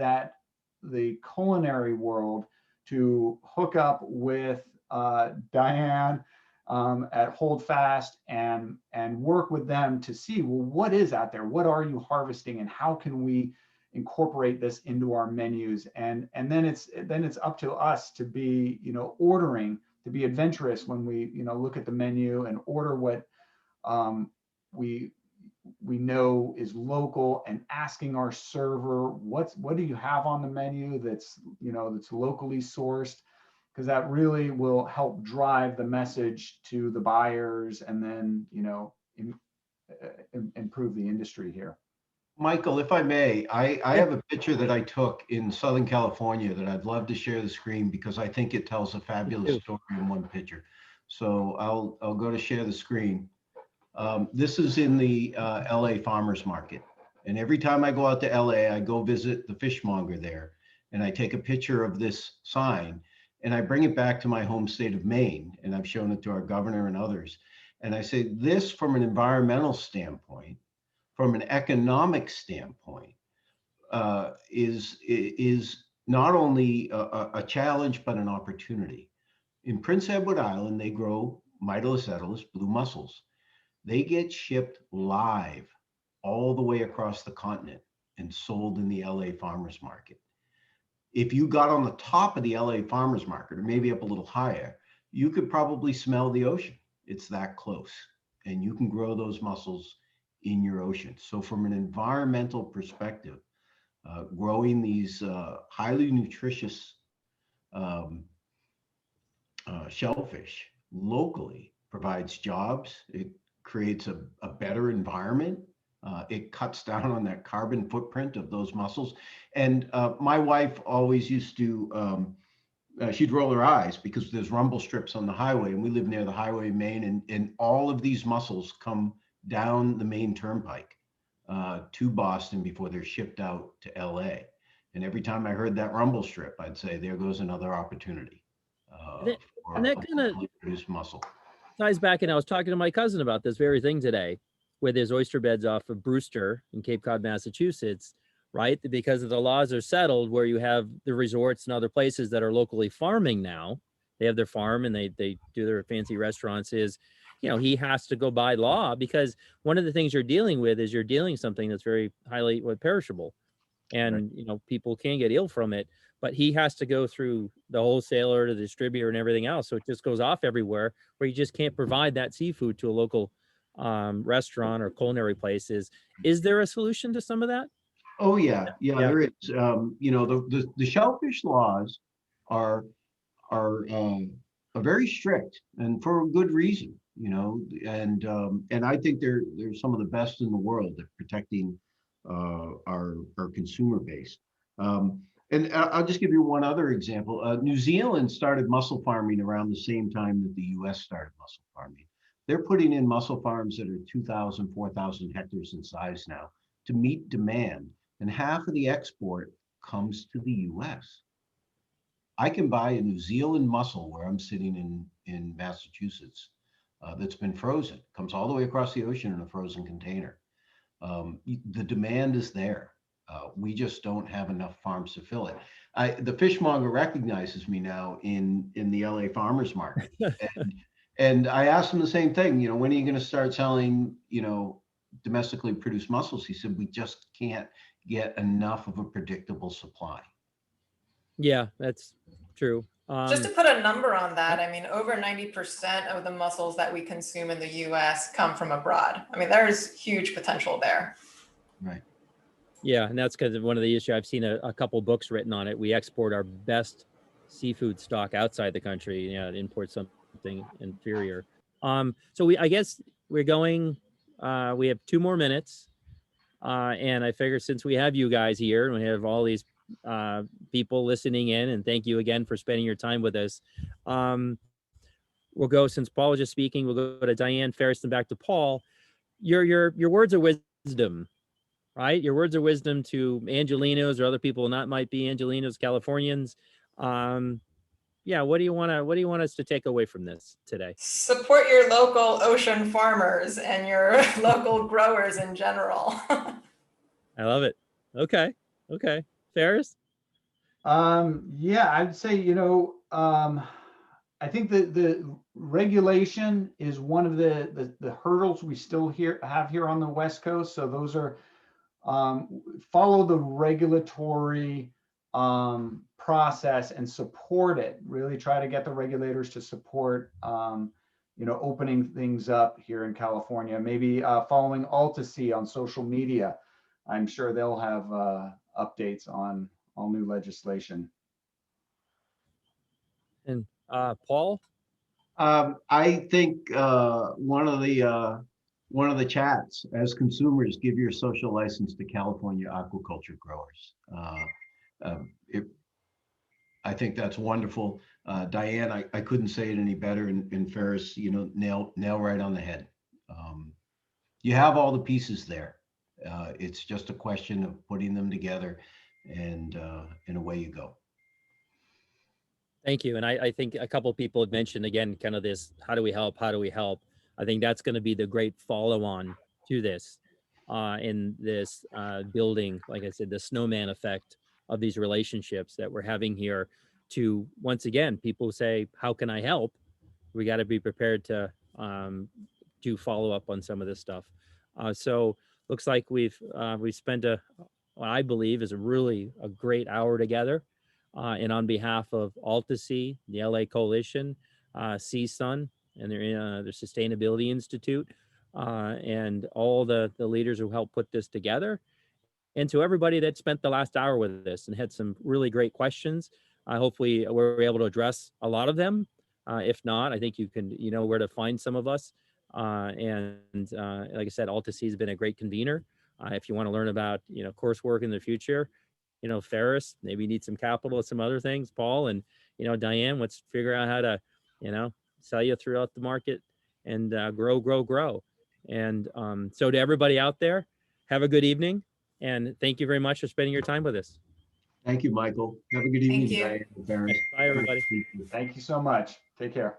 Speaker 4: the culinary world to hook up with Diane at Holdfast and work with them to see, well, what is out there? What are you harvesting, and how can we incorporate this into our menus? And then it's up to us to be ordering, to be adventurous when we look at the menu and order what we know is local, and asking our server, what do you have on the menu that's that's locally sourced, because that really will help drive the message to the buyers, and then improve the industry here.
Speaker 2: Michael, if I may, I have a picture that I took in Southern California that I'd love to share the screen because I think it tells a fabulous story in one picture. So I'll go to share the screen. This is in the LA farmers market. And every time I go out to LA, I go visit the fishmonger there and I take a picture of this sign and I bring it back to my home state of Maine. And I've shown it to our governor and others. And I say, this from an environmental standpoint, from an economic standpoint, is not only a challenge, but an opportunity. In Prince Edward Island, they grow Mytilus etilis, blue mussels. They get shipped live all the way across the continent and sold in the LA farmers market. If you got on the top of the LA farmers market, or maybe up a little higher, you could probably smell the ocean. It's that close. And you can grow those mussels in your ocean. So from an environmental perspective, growing these highly nutritious shellfish locally provides jobs. It creates a better environment. It cuts down on that carbon footprint of those mussels. And my wife always used to, she'd roll her eyes because there's rumble strips on the highway and we live near the highway in Maine, and all of these mussels come down the Maine Turnpike to Boston before they're shipped out to LA. And every time I heard that rumble strip, I'd say, there goes another opportunity.
Speaker 1: And that kind of
Speaker 2: produce mussel.
Speaker 1: Ties back, and I was talking to my cousin about this very thing today, with his oyster beds off of Brewster in Cape Cod, Massachusetts, right? Because of the laws are settled where you have the resorts and other places that are locally farming now. They have their farm and they do their fancy restaurants. Is, you know, he has to go by law, because one of the things you're dealing with is you're dealing something that's very highly perishable, and
Speaker 2: Right.
Speaker 1: you know, people can get ill from it, but he has to go through the wholesaler to the distributor and everything else, so it just goes off everywhere, where you just can't provide that seafood to a local restaurant or culinary places. Is there a solution to some of that?
Speaker 2: Oh yeah,
Speaker 1: Yeah.
Speaker 2: there is. You know, the shellfish laws are very strict, and for a good reason. You know, and I think they're some of the best in the world at protecting our consumer base. And I'll just give you one other example. New Zealand started mussel farming around the same time that the U.S. started mussel farming. They're putting in mussel farms that are 2,000, 4,000 hectares in size now to meet demand. And half of the export comes to the U.S. I can buy a New Zealand mussel where I'm sitting in Massachusetts that's been frozen, comes all the way across the ocean in a frozen container. The demand is there. We just don't have enough farms to fill it. The fishmonger recognizes me now in the LA farmers market. And I asked him the same thing, you know, when are you going to start selling, you know, domestically produced mussels? He said, we just can't get enough of a predictable supply.
Speaker 1: Yeah, that's true.
Speaker 3: Just to put a number on that, I mean, over 90% of the mussels that we consume in the US come from abroad. I mean, there's huge potential there.
Speaker 2: Right.
Speaker 1: Yeah, and that's because of one of the issues. I've seen a couple books written on it. We export our best seafood stock outside the country, yeah, import something inferior. So I guess we're going, we have 2 more minutes. And I figure since we have you guys here and we have all these people listening in, and thank you again for spending your time with us. We'll go, since Paul was just speaking, we'll go to Diane, Ferris, and back to Paul. Your words of wisdom, right? Your words of wisdom to Angelinos or other people not might be Angelinos, Californians. Yeah, what do you want us to take away from this today?
Speaker 3: Support your local ocean farmers and your local growers in general.
Speaker 1: I love it. Okay. Ferris?
Speaker 4: Yeah, I'd say, you know, I think that the regulation is one of the hurdles we still have here on the West Coast. So those are follow the regulatory process and support it. Really try to get the regulators to support, you know, opening things up here in California. Maybe following AltaSea on social media. I'm sure they'll have updates on all new legislation.
Speaker 1: And Paul?
Speaker 2: I think one of the one of the chats, as consumers, give your social license to California aquaculture growers. I think that's wonderful. Diane, I couldn't say it any better. And Ferris, you know, nail right on the head. You have all the pieces there. It's just a question of putting them together, and away you go.
Speaker 1: Thank you. And I think a couple of people had mentioned again, kind of this, how do we help? How do we help? I think that's going to be the great follow on to this in this building, like I said, the snowman effect of these relationships that we're having here to, once again, people say, how can I help? We got to be prepared to do follow up on some of this stuff. So looks like we've spent what I believe is a great hour together. And on behalf of AltaSea, the LA Coalition, CSUN, and their Sustainability Institute, and all the leaders who helped put this together, and to everybody that spent the last hour with us and had some really great questions, hopefully we're able to address a lot of them. If not, I think you know where to find some of us. And like I said, AltaSea has been a great convener. If you want to learn about, you know, coursework in the future, you know, Ferris, maybe you need some capital, some other things, Paul, and, you know, Diane, let's figure out how to, you know, sell you throughout the market and grow. And so to everybody out there, have a good evening. And thank you very much for spending your time with us.
Speaker 2: Thank you, Michael. Have a good evening,
Speaker 3: you.
Speaker 2: Diane and Ferris.
Speaker 1: Bye, everybody.
Speaker 4: Thank you so much. Take care.